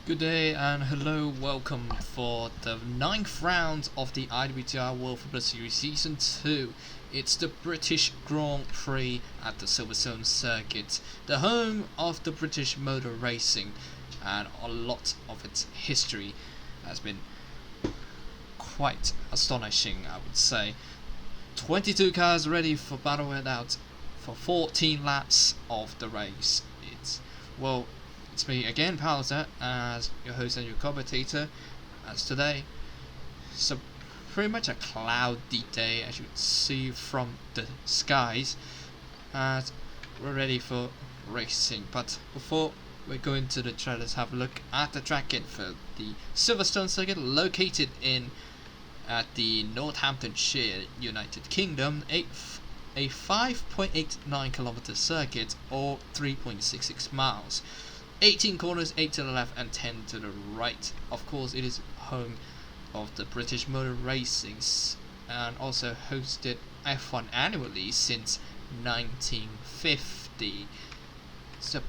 Good day and hello, welcome for the 9th round of the IWTR World Football Series Season 2. It's the British Grand Prix at the Silverstone Circuit, the home of the British motor racing, and a lot of its history has been quite astonishing, I would say. 22 cars ready for battle it out for 14 laps of the race. It's me again, Palliser, as your host and your commentator. As today, so pretty much a cloudy day, as you can see from the skies, as we're ready for racing. But before we go into the track, let's have a look at the track info. The Silverstone Circuit, located in at the Northamptonshire, United Kingdom, a 5.89 kilometer circuit, or 3.66 miles. 18 corners, 8 to the left and 10 to the right. Of course, it is home of the British motor racings and also hosted F1 annually since 1950. So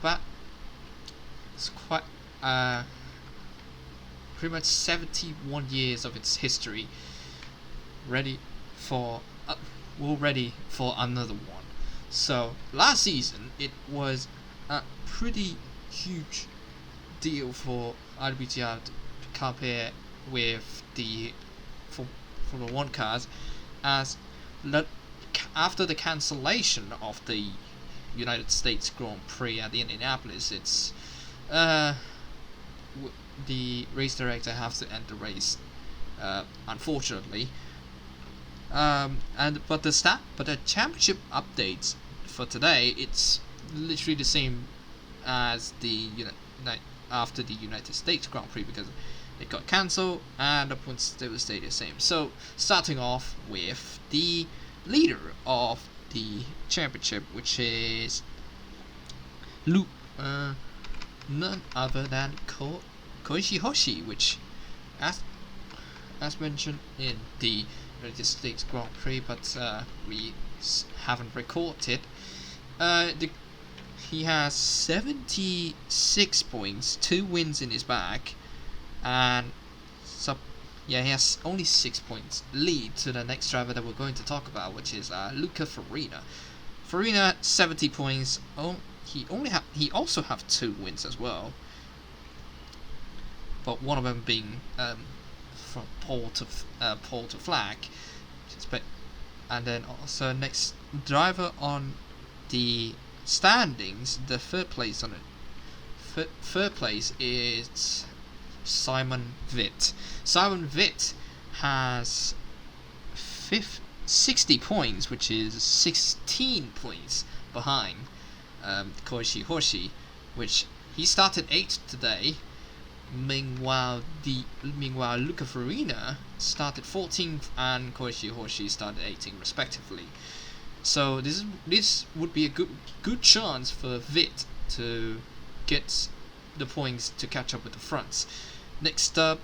it's quite pretty much 71 years of its history. Ready for another one. So last season it was a pretty huge deal for IWTR to compare with the Formula 1 cars, as after the cancellation of the United States Grand Prix at Indianapolis, it's the race director has to end the race, unfortunately. But the championship updates for today, it's literally the same as the after the United States Grand Prix, because it got cancelled and the points still stay the same. So starting off with the leader of the championship, which is none other than Koichi Hoshi, which as mentioned in the United States Grand Prix, but we haven't recorded. He has 76 points, 2 wins in his bag, and he has only 6 points lead to the next driver that we're going to talk about, which is Luca Farina. Farina 70 points. He also have 2 wins as well, but one of them being from pole to flag. And then also next driver on the standings, the third place is Simon Witt. Simon Witt has 60 points, which is 16 points behind Koichi Hoshi, which he started 8th today. Meanwhile, Luca Farina started 14th and Koichi Hoshi started 18th respectively. So this would be a good chance for Witt to get the points to catch up with the fronts. Next up,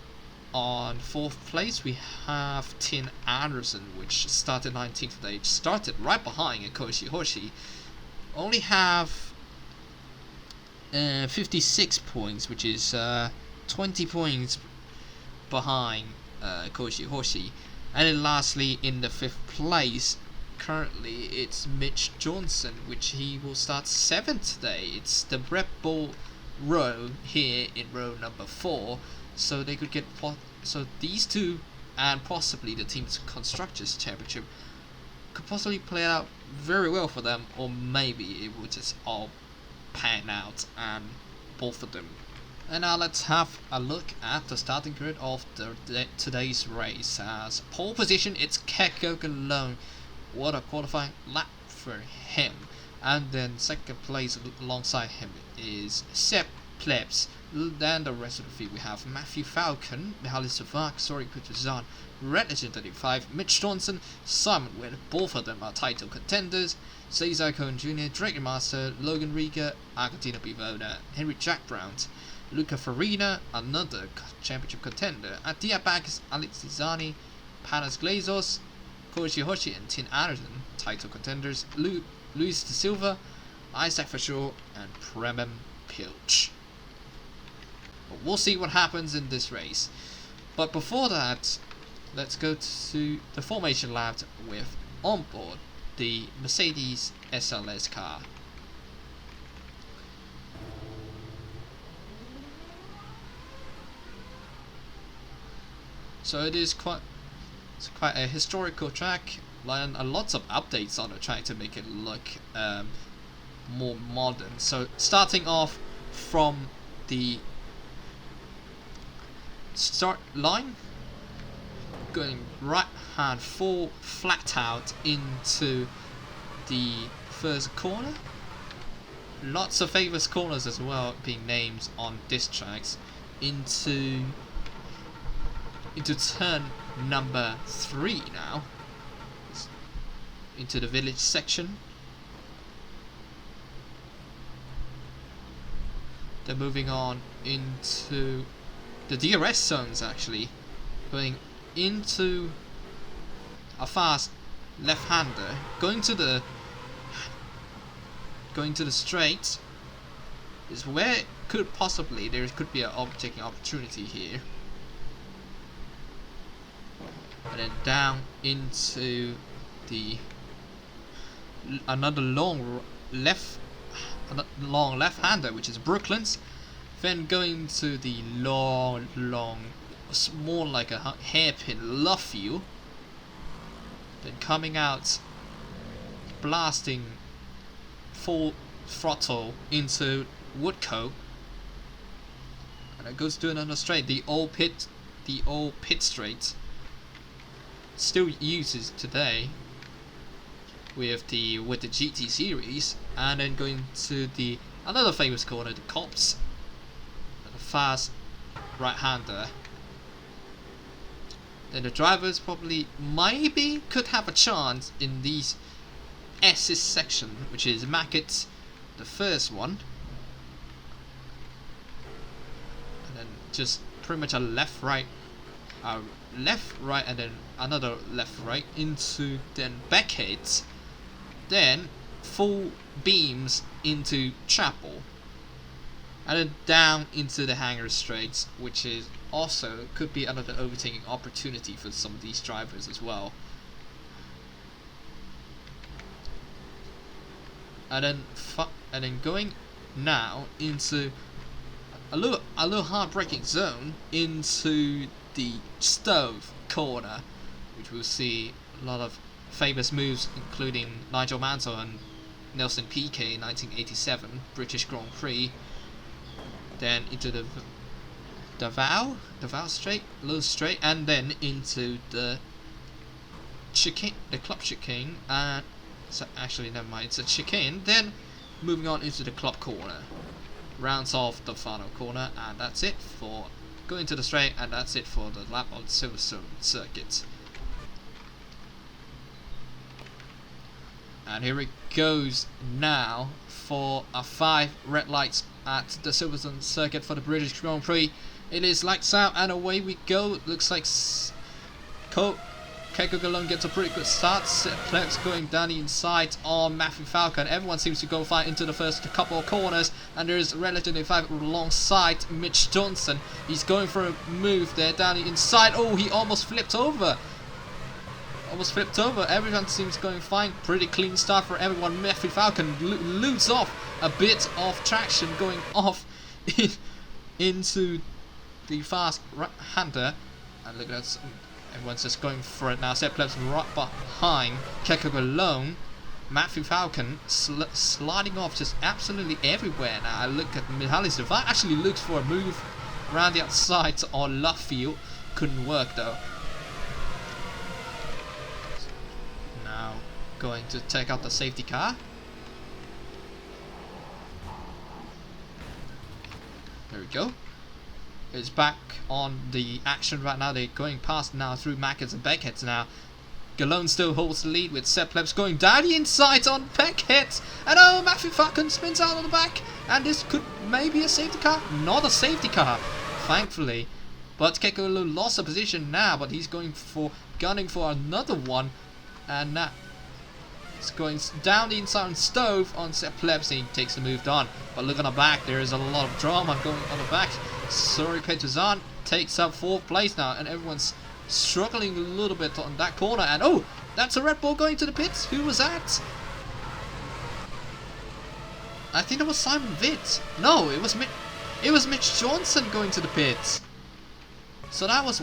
on 4th place, we have Tin Anderson, which started 19th today. It started right behind Koichi Hoshi. Only have 56 points, which is 20 points behind Koichi Hoshi. And then lastly, in the 5th place, currently it's Mitch Johnson, which he will start 7th today. It's the Red Bull row here in row number 4, so they could get so these two and possibly the team's constructors championship could possibly play out very well for them, or maybe it would just all pan out and both of them. And now let's have a look at the starting grid of today's race. As pole position, it's Keiko alone. What a qualifying lap for him. And then second place alongside him is Sepp Plebs. Then the rest of the field, we have Matthew Falcon, Mihaly Savak, Sorik Petrozan, Red Legend 35, Mitch Johnson, Simon Witt. Both of them are title contenders. Cesar Cohen Jr., Drake Master, Logan Rieger, Agostino Bivona, Henry Jack Brown, Luca Farina, another championship contender. At the back is Alex Zizani, Panos Glazos, Koichi Hoshi and Tin Anderson, title contenders. Luis De Silva, Isaac Fashaw and Premem Pilch. But we'll see what happens in this race. But before that, let's go to the formation lap with onboard the Mercedes SLS car. So it's quite a historical track, and lots of updates on the track to make it look more modern. So starting off from the start line, going right hand full flat out into the first corner. Lots of famous corners as well being named on this tracks. Into turn number 3 now, into the village section. Then moving on into the DRS zones, actually going into a fast left-hander, going to the straight is where it could possibly there could be an overtaking opportunity here. And then down into the another long left-hander, which is Brooklands. Then going to the long, more like a hairpin Luffield. Then coming out, blasting full throttle into Woodcote, and it goes to another straight, the old pit straight. Still uses today with the GT series, and then going to the another famous corner, the Cops, and a fast right-hander. Then the drivers probably maybe could have a chance in these S's section, which is Mackett, the first one, and then just pretty much a left right, and then another left right into then Beckett, then full beams into Chapel, and then down into the Hangar Straights, which is also could be another overtaking opportunity for some of these drivers as well. And then going now into a little heartbreaking zone into the Stove corner, which we'll see a lot of famous moves, including Nigel Mansell and Nelson Piquet in 1987 British Grand Prix. Then into the Val straight, little straight, and then into the chicane, the club chicane, and so actually never mind, it's a chicane. Then moving on into the club corner, rounds off the final corner, and that's it for going to the straight, and that's it for the lap of Silverstone Circuit. And here it goes now for a 5 red lights at the Silverstone Circuit for the British Grand Prix. It is lights out and away we go. Looks like Keiko Galone gets a pretty good start. Plebs going down the inside on Matthew Falcon. Everyone seems to go fine into the first couple of corners, and there's relatively 5 alongside Mitch Johnson. He's going for a move there down the inside. Oh, he almost flipped over. Everyone seems going fine. Pretty clean start for everyone. Matthew Falcon loses off a bit of traction going off into the fast right-hander. And look at that. Everyone's just going for it now. Seb Plebs right behind Keiko alone. Matthew Falcon sliding off just absolutely everywhere now. I look at Mihalis Devat actually looks for a move around the outside on Luffield. Couldn't work though. Now going to take out the safety car. There we go. It's back on the action right now. They're going past now through Mackett's and Beckett now. Galone still holds the lead with Seb Plebs going down the inside on Beckett. And oh, Matthew Falcon spins out on the back. And this could maybe a safety car. Not a safety car, thankfully. But Keiko lost a position now, but he's gunning for another one. And now It's going down the inside on Stove on Sepp Plebs, and he takes the move on. But look on the back, there is a lot of drama going on the back. Sorry, Petrozan takes up 4th place now, and everyone's struggling a little bit on that corner. And oh, that's a Red Bull going to the pits. Who was that? I think it was Simon Vitt. No, it was Mitch Johnson going to the pits. So that was.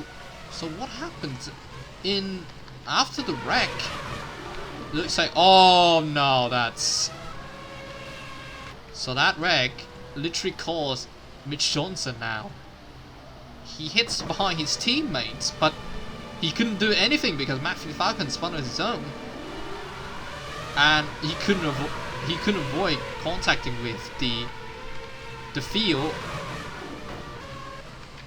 So what happened in after the wreck? Looks like, oh no, that's. So that wreck literally caused Mitch Johnson now. He hits behind his teammates, but he couldn't do anything because Matthew Falcon spun on his own, and he couldn't avoid contacting with the field.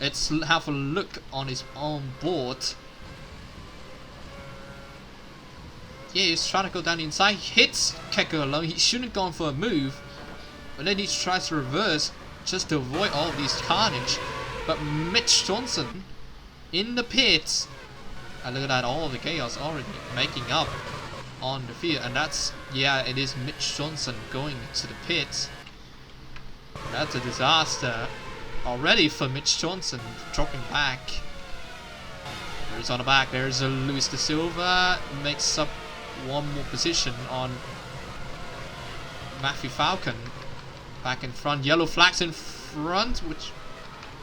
Let's have a look on his own board. Yeah, he's trying to go down the inside. He hits Keko alone. He shouldn't have gone for a move, but then he tries to reverse just to avoid all of these carnage. But Mitch Johnson in the pits, and look at that, all of the chaos already making up on the field. And that's, yeah, it is Mitch Johnson going to the pits. That's a disaster already for Mitch Johnson, dropping back. There's on the back, there's a Luis da Silva, makes up one more position on Matthew Falcon. Back in front, yellow flags in front, which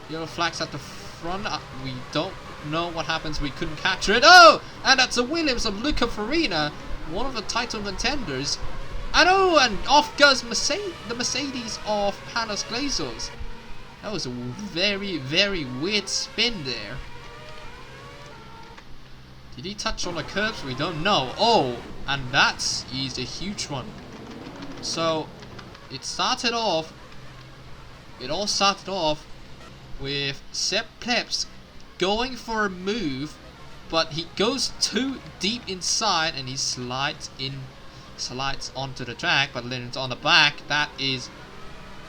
yellow flags at the front. We don't know what happens. We couldn't capture it. Oh, and that's a Williams of Luca Farina, one of the title contenders. And oh, and off goes the Mercedes of Panos Glazos. That was a very, very weird spin there. Did he touch on the curbs? We don't know. Oh, and that's a huge one. So it all started off with Sepp Plebs going for a move, but he goes too deep inside and he slides onto the track. But then it's on the back. That is,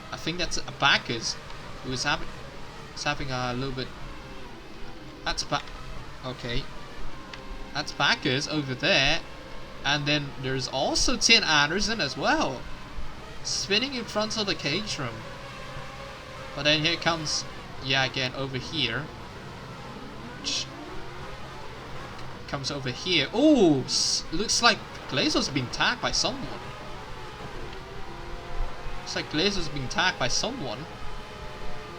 I think that's a backers who is having a little bit. That's okay. That's backers over there, and then there's also Tin Anderson as well, spinning in front of the cage room. But then here comes, yeah, again over here. Comes over here. Oh, looks like Glazer's being tagged by someone. Looks like Glazer's being tagged by someone.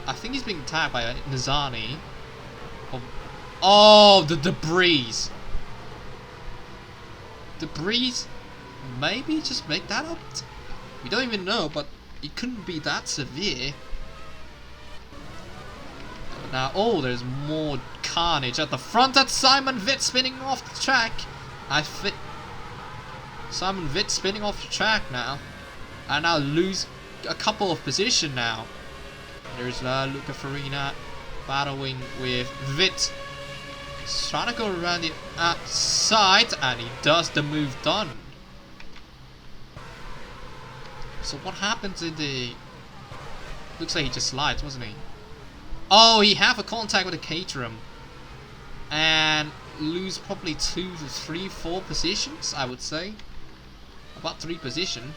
I think he's being tagged by Nizani. Oh, the debris. Debris. Maybe just make that up. We don't even know, but it couldn't be that severe. Now, oh, there's more carnage at the front. That's Simon Vitt spinning off the track. Simon Vitt spinning off the track now. And now lose a couple of position now. There's Luca Farina battling with Vitt. He's trying to go around the outside, and he does the move done. So what happens in the... Looks like he just slides, wasn't he? Oh, he have a contact with the caterum. And lose probably 2 to 3, 4 positions, I would say. About 3 position.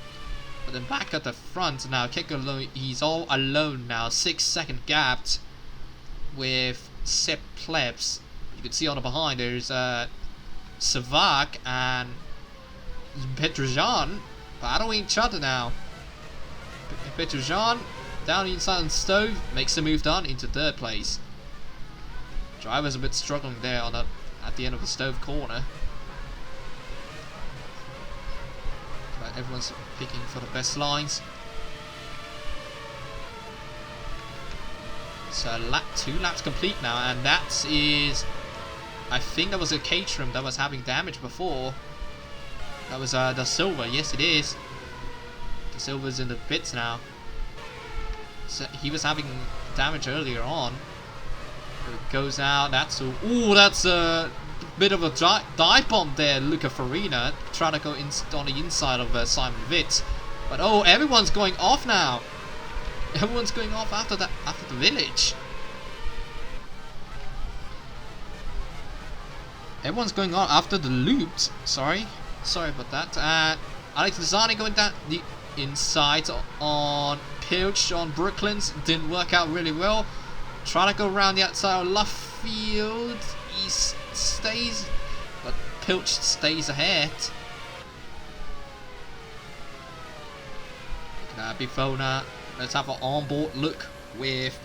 But then back at the front now, Keko, he's all alone now. 6-second gap with Sepp Plebs. You can see on the behind there's Savak and Petrozan battling each other now. Petrozan down inside on Stove makes the move done into 3rd place. Driver's a bit struggling there on at the end of the Stove corner. But everyone's picking for the best lines. So 2 laps complete now, and that is, I think that was a caterum that was having damage before. That was the Silver. Yes, it is. The Silver's in the pits now. So he was having damage earlier on. It goes out. That's a bit of a dive bomb there. Luca Farina trying to go on the inside of Simon Vitt. But oh, everyone's going off now. Everyone's going off after the village. Everyone's going on after the loop. Sorry about that. Alex Lozani going down the inside on Pilch on Brooklands. Didn't work out really well. Trying to go around the outside of left field. He stays, but Pilch stays ahead. Bivona. Let's have an onboard look with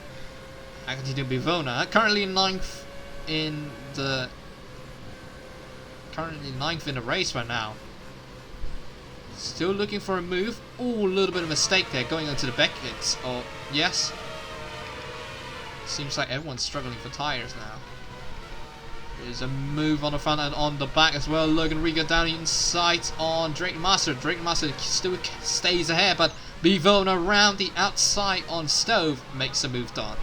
Agostino Bivona. Currently ninth in the race right now. Still looking for a move. Oh, a little bit of a mistake there, going onto the Beckett's. Oh, yes. Seems like everyone's struggling for tires now. There's a move on the front and on the back as well. Logan Riga down inside on Drake Master. Drake Master still stays ahead, but Bivona around the outside on Stove makes a move done.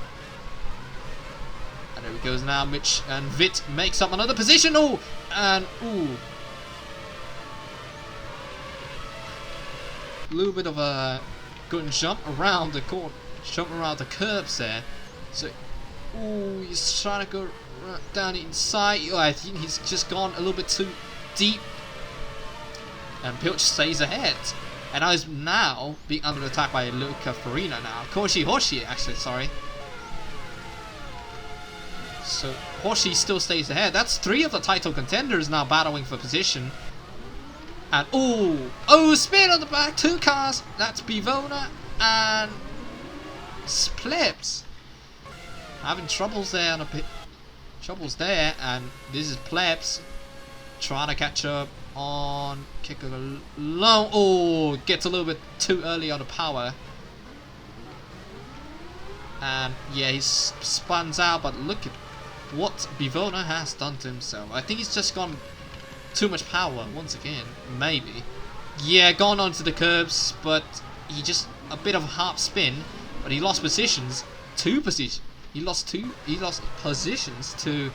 And there he goes now. Mitch and Vit makes up another position. Oh, and ooh. A little bit of a good jump around the court, jump around the curbs there. So, ooh, he's trying to go down the inside. Oh, I think he's just gone a little bit too deep. And Pilch stays ahead. And I was now being under attack by Luca Farina now. Hoshi, actually, sorry. So, Hoshi still stays ahead. That's 3 of the title contenders now battling for position. And oh, spin on the back, 2 cars. That's Bivona and Plebs. Having troubles there on a bit. Troubles there, and this is Plebs trying to catch up on kick alone. Oh, gets a little bit too early on the power. And yeah, he spans out, but look at what Bivona has done to himself. I think he's just gone too much power once again, maybe. Yeah, gone onto the curbs, but he just a bit of a half spin, but he lost positions, 2 positions. He lost positions to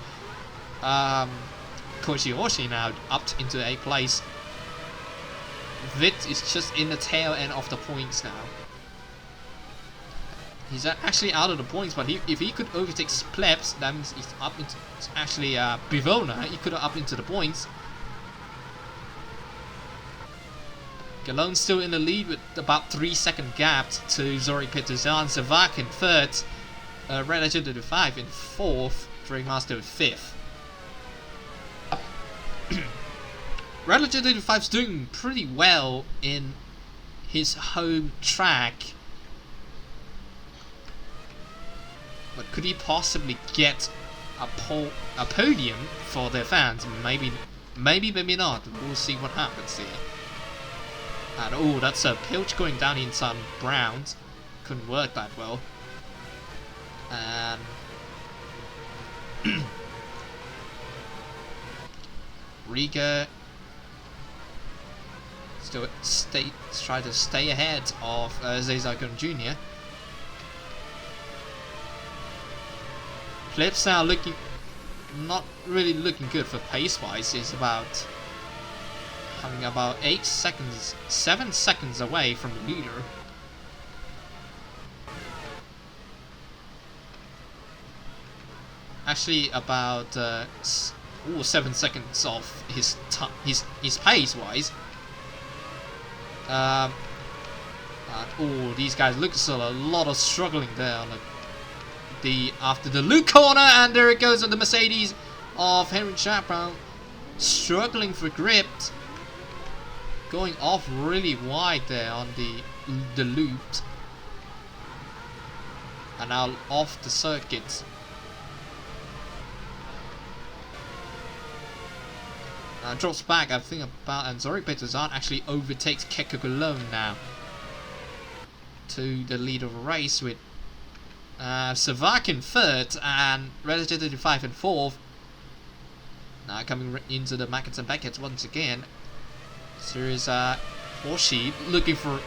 Hoshi now, up into 8th place. Vit is just in the tail end of the points now. He's actually out of the points, but if he could overtake Plebs, that means he's up into actually Bivona. He could have up into the points. Galone's still in the lead with about 3-second gap to Zori Petrosyan. Savak in 3rd, Red Legend 5 in 4th, Drake Master in 5th. Red Legend 5 is doing pretty well in his home track, but could he possibly get a podium for their fans? Maybe not. We'll see what happens here. And oh, that's a Pilch going down inside Browns. Couldn't work that well. And Riga still try to stay ahead of Zezakun Jr. Flips now not really looking good for pace wise. It's about having about 7 seconds away from the leader. Actually, about 7 seconds off his pace wise. These guys look still a lot of struggling there on after the loop corner, and there it goes on the Mercedes of Henry Chaparral, struggling for grip. Going off really wide there on the loop, and now off the circuit. Drops back, I think about, and Zori Petrosyan actually overtakes Keke Cologne now to the lead of the race with Savak in 3rd and Relative 35 in 4th. Now coming into the Mackets and Beckett's once again. There is Hoshi looking to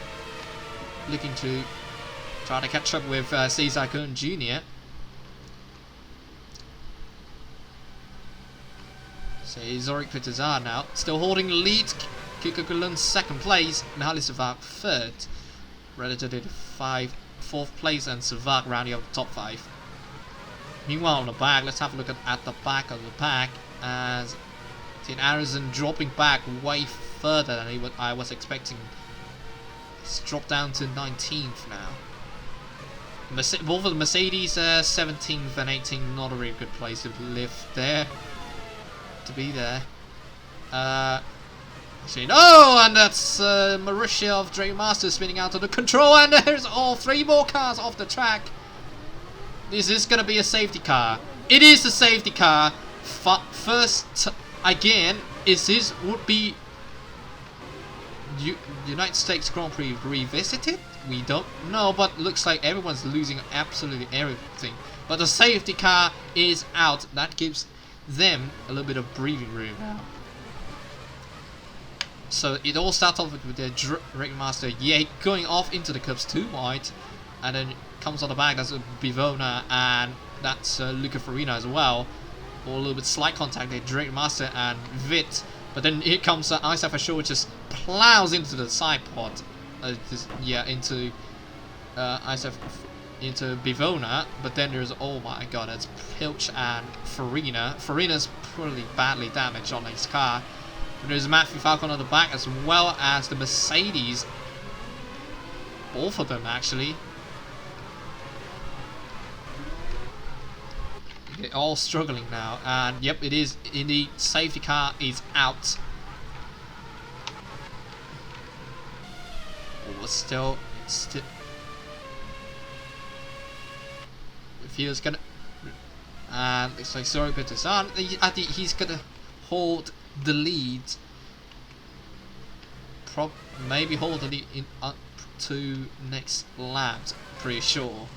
try to catch up with Cesar Kern Jr. So Zorik Petrosyan now still holding the lead. Keke Cologne 2nd place, Mihaly Savak 3rd, Relative 35 4th place, and Savak rounding up the top 5. Meanwhile on the back, let's have a look at the back of the pack as Tin Arizon dropping back way further than I was expecting. It's dropped down to 19th now. Both of the Mercedes 17th and 18th, not a really good place to live there. To be there. Actually, no! And that's Marussia of Drake Master spinning out of the control, and there's all 3 more cars off the track. This is gonna be a safety car. It is a safety car. First, again, would be United States Grand Prix revisited? We don't know, but looks like everyone's losing absolutely everything. But the safety car is out. That gives them a little bit of breathing room now. So it all starts off with the Drake Master going off into the curbs too wide, and then comes on the back. That's Bivona, and that's Luca Farina as well. Or a little bit slight contact there, Drake Master and Vit. But then here comes Isaac for sure, just plows into the side pod. Into Isaac, into Bivona. But then there's, oh my god, it's Pilch and Farina. Farina's pretty badly damaged on his car. And there's Matthew Falcon on the back, as well as the Mercedes. Both of them actually. They're all struggling now, and yep, it is indeed. Safety car is out. Oh, still, it feels gonna. And looks like sorry, Peters on. I think he's gonna hold the lead. Maybe hold the lead in to next lap. Pretty sure.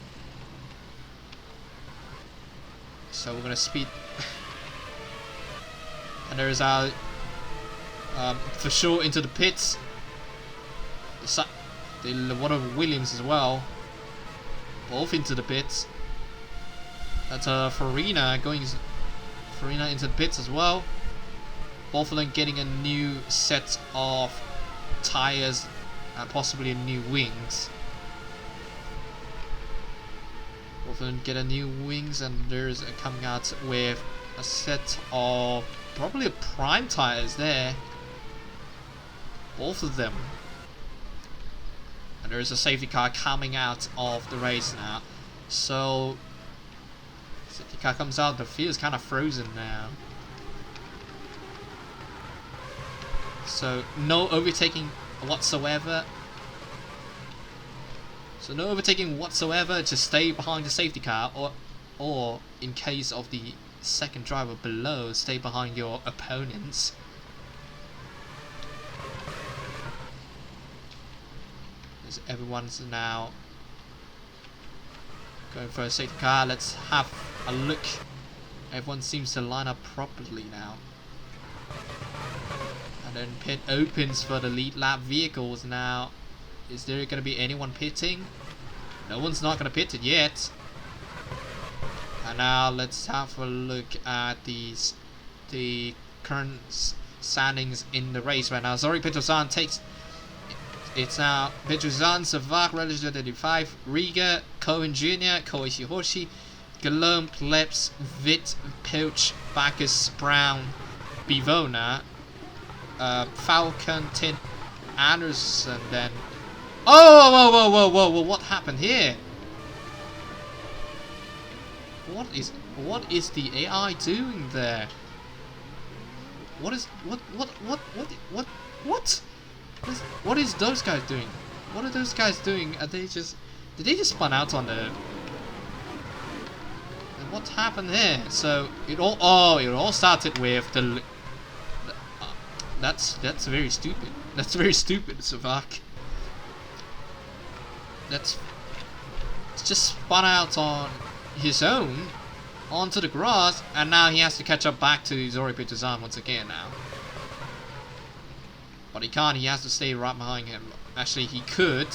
So we're gonna speed, and there is our for sure into the pits. One of Williams as well, both into the pits. That's Farina into the pits as well. Both of them getting a new set of tires and possibly new wings. Both of them get a new wings, and there's coming out with a set of probably a prime tires there. Both of them. And there's a safety car coming out of the race now. So safety car comes out, the field's kind of frozen now. So no overtaking whatsoever. So no overtaking whatsoever, just stay behind the safety car, or in case of the second driver below, stay behind your opponents. As everyone's now going for a safety car. Let's have a look. Everyone seems to line up properly now. And then pit opens for the lead lap vehicles now. Is there going to be anyone pitting? No one's not going to pit it yet. And now let's have a look at the current standings in the race right now. Zori Petrosyan takes. It's now Petrosyan, Savak, Religion 35, Riga, Cohen Jr., Koichi Hoshi, Guillaume, Plebs, Vit, Pilch, Bacchus, Brown, Bivona, Falcon, Tin, Anderson, then. Oh, whoa, what happened here? What is the AI doing there? What is those guys doing? What are those guys doing? Did they just spun out on the? And what happened here? So it all started with the. That's very stupid. That's very stupid, Savak. It's just spun out on his own onto the grass, and now he has to catch up back to Zori Petrosyan once again now. But he can't, he has to stay right behind him. Actually, he could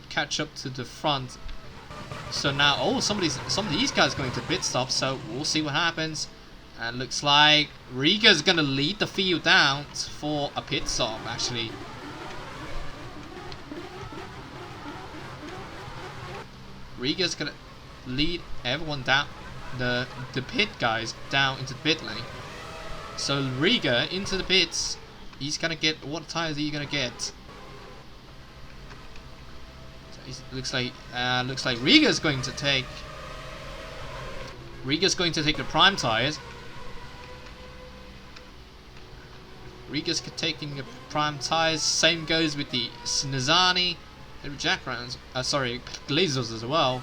catch up to the front. So now, oh, some of these guys going to pit stop, so we'll see what happens. And looks like Riga's gonna lead the field down for a pit stop, actually. Riga's gonna lead everyone down, the pit guys down into the pit lane. So Riga into the pits. He's gonna get, what tires are you gonna get? So looks like Riga's going to take the prime tires. Riga's taking the prime tires. Same goes with the Snezani, Jack rounds. Sorry, Glazers as well.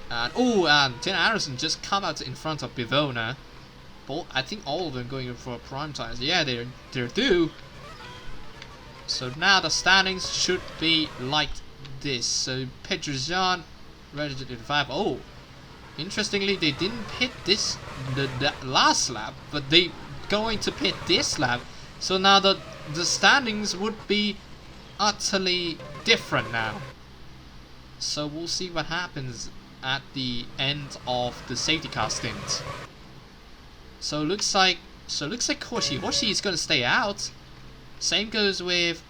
And Tina Harrison just come out in front of Bivona. But I think all of them going for prime tires. Yeah, they're due. So now the standings should be like this. So Petrosian ready to do the 5. Oh, interestingly, they didn't pit this the last lap, but they going to pit this lap. So now the standings would be utterly different now. So we'll see what happens at the end of the safety car stint. So looks like Hoshi is gonna stay out. Same goes with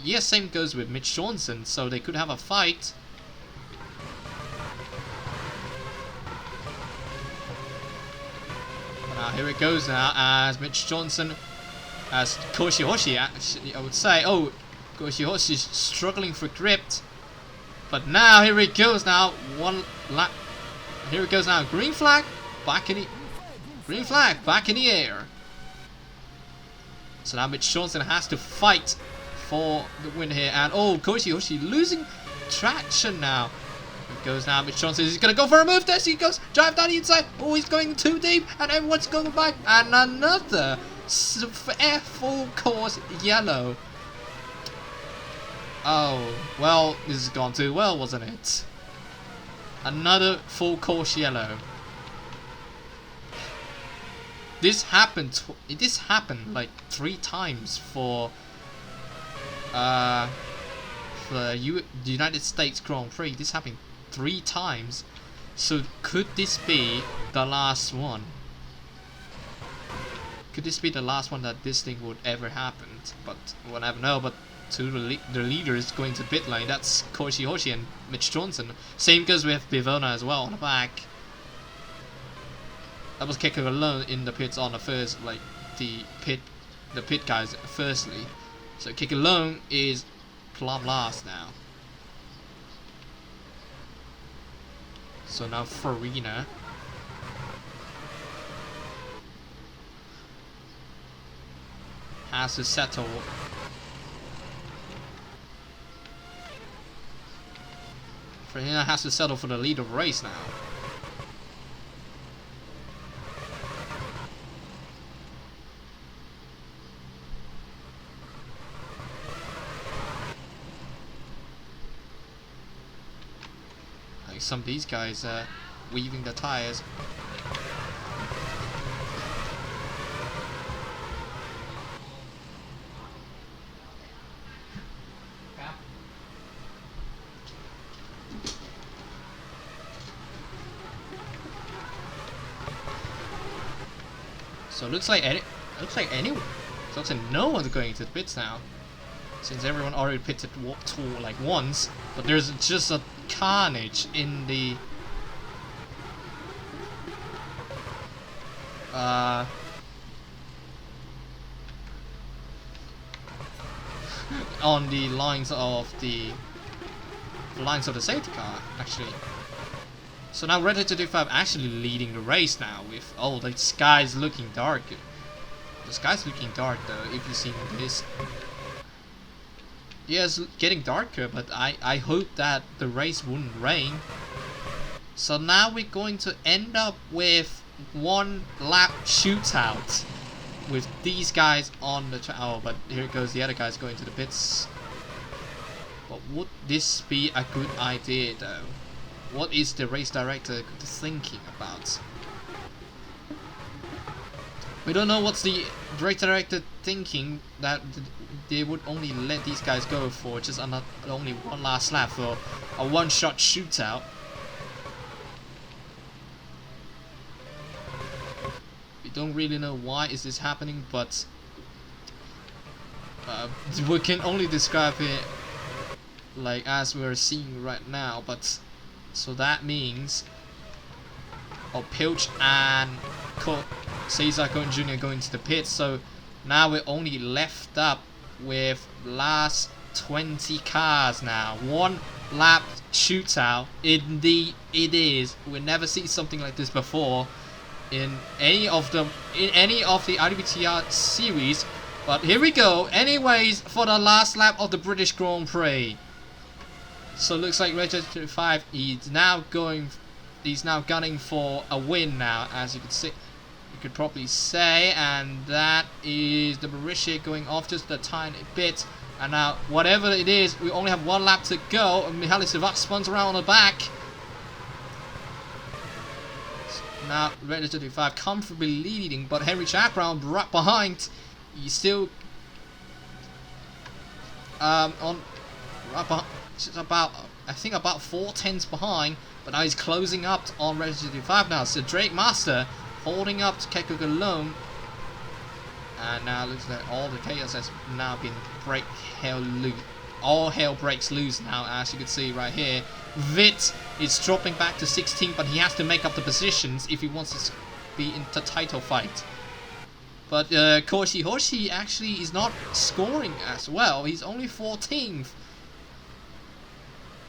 Mitch Johnson. So they could have a fight. But now here it goes now as Mitch Johnson, as Hoshi actually I would say. Oh, Hoshi's struggling for grip. But now here it goes now. One lap. Here it goes now. Green flag back in the air. So now Mitch Johnson has to fight for the win here. And oh, Hoshi losing traction now. Here it goes now. Mitch Johnson is going to go for a move. There he goes. Drive down the inside. Oh, he's going too deep. And everyone's going by. And another full course yellow. Oh, well, this has gone too well, wasn't it? Another full course yellow. This happened like 3 times for the United States Grand Prix. This happened 3 times. So could this be the last one? Could this be the last one that this thing would ever happen? But we'll never know. But to the leaders going to pit lane, that's Hoshi and Mitch Johnson. Same goes with Bivona as well on the back. That was Keke alone in the pits on the first, like the pit guys firstly. So Keke alone is plumb last now. So now Farina. Has to settle. Farina has to settle for the lead of the race now. Like some of these guys weaving the tires. So looks like no one's going to the pits now, since everyone already pitted like once. But there's just a carnage in the on the lines of the safety car actually. So now Ready to Do 5 actually leading the race now with, oh, the sky's looking dark. The sky's looking dark though, if you've seen this. Yeah, it's getting darker, but I hope that the race wouldn't rain. So now we're going to end up with 1 lap shootout with these guys on the oh, but here goes the other guys going to the pits. But would this be a good idea though? What is the race director thinking about? We don't know what's the race director thinking, that they would only let these guys go for just only 1 last lap for a 1-shot shootout. We don't really know why is this happening, but we can only describe it like as we're seeing right now. But so that means Pilch and Cesar Cohen Jr. going to the pits. So now we're only left up with last 20 cars now. One lap shootout. Indeed it is. We never see something like this before in any of the IWTR series. But here we go. Anyways, for the last lap of the British Grand Prix. So looks like Register 35 he's now gunning for a win now, as you can see. You could probably say, and that is the Mauritia going off just a tiny bit. And now, whatever it is, we only have one lap to go. And Mihaly Sivak spins around on the back. Now, Register 35 comfortably leading, but Henry Jack Brown right behind. He's still on right behind. About, I think, about 4 tenths behind, but now he's closing up on Register 35 now. So Drake Master holding up to Keiko Galone, and now looks like all the chaos has now been all hell breaks loose now, as you can see right here. Vit is dropping back to 16, but he has to make up the positions if he wants to be in the title fight. But Koshi Hoshi actually is not scoring as well. He's only 14th.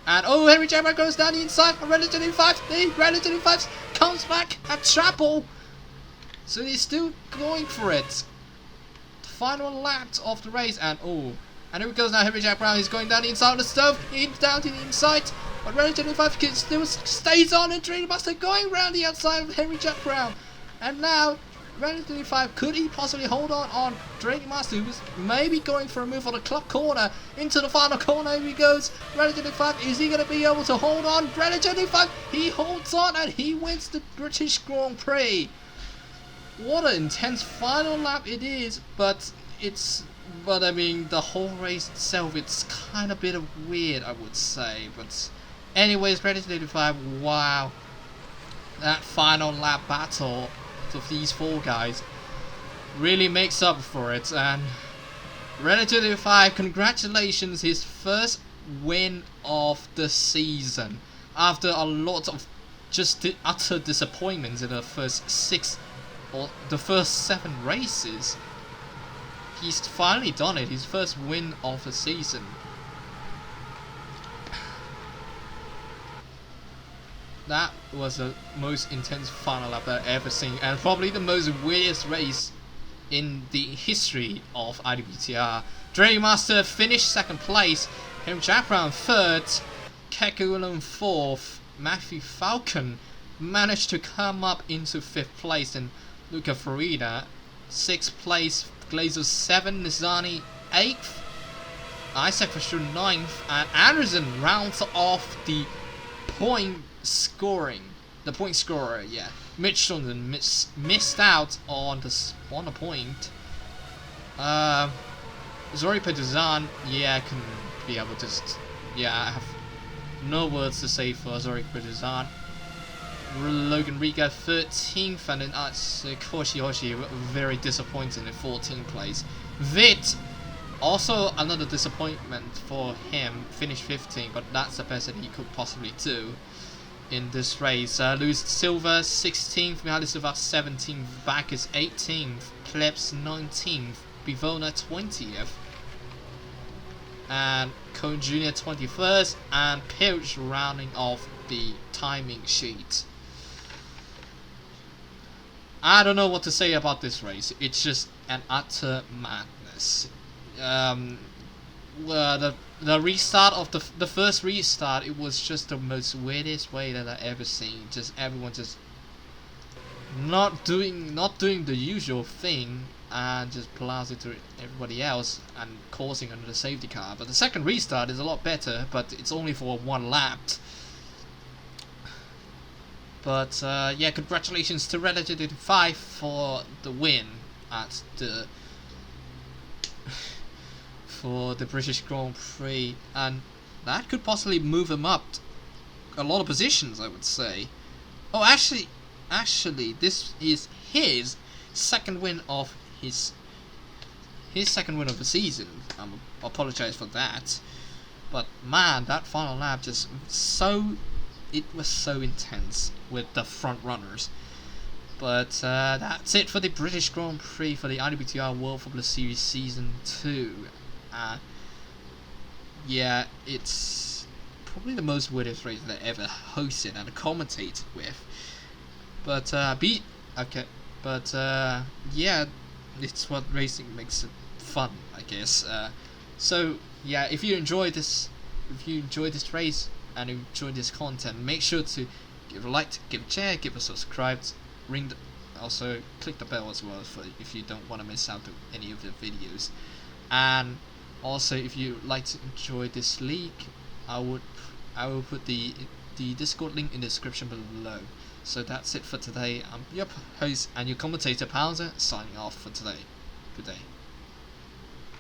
And oh, Henry Jackman goes down the inside on Register 35. The Register 35 comes back at Chapel. So he's still going for it. The final lap of the race, and oh, and here it goes now. Henry Jack Brown is going down the inside of the stove. He's down to the inside, but Register 35 still stays on, and Dream Master going around the outside of Henry Jack Brown. And now Register 35, could he possibly hold on Drake Master, who was maybe going for a move on the clock corner into the final corner? Here he goes. Register 35, is he going to be able to hold on? Register 35, he holds on and he wins the British Grand Prix. What an intense final lap it is, but I mean, the whole race itself, it's kind of a bit of weird, I would say. But anyways, Register 35, wow, that final lap battle of these 4 guys really makes up for it. And Register 35, congratulations, his first win of the season after a lot of just utter disappointments in the first 6 or the first 7 races. He's finally done it, his first win of the season. That was the most intense final lap I've ever seen, and probably the most weirdest race in the history of IWTR. Dre Master finished 2nd place, Henry Jack Brown 3rd, Kekulan 4th, Matthew Falcon managed to come up into 5th place, and Luca Farina 6th place, Glazer 7th, Nizani 8th, Isaac Fisher 9th, and Anderson rounds off the point scorer, yeah. Mitch Johnson missed out on the point. Zori Peduzan, yeah, I can be able to I have no words to say for Zori Peduzan. Logan Riga 13th, and then Koshi Hoshi very disappointing in 14th place. Vit, also another disappointment for him, finished 15th, but that's the best that he could possibly do in this race. Luis Silva 16th, Mihaly Sivak 17th, Bacchus 18th, Plebs 19th, Bivona 20th, and Cohen Jr. 21st, and Pilch rounding off the timing sheet. I don't know what to say about this race. It's just an utter madness. The restart of the first restart, it was just the most weirdest way that I ever seen. Just everyone just not doing the usual thing and just blasting through everybody else and causing another safety car. But the second restart is a lot better, but it's only for 1 lap. But yeah, congratulations to Register 35 for the win at the for the British Grand Prix, and that could possibly move him up a lot of positions, I would say. Oh, actually, this is his second win of his second win of the season. I apologize for that, but man, that final lap it was so intense with the front runners. But that's it for the British Grand Prix for the IWTR World Formula Series Season 2. Yeah, it's probably the most weirdest race that I ever hosted and commentated with. But yeah, it's what racing makes it fun, I guess. So yeah, if you enjoy this race and you enjoy this content, make sure to give a like, give a share, give a subscribe, also click the bell as well if you don't want to miss out on any of the videos. And also, if you like to enjoy this league, I will put the Discord link in the description below. So that's it for today. I'm your host and your commentator, Powser, signing off for today. Good day.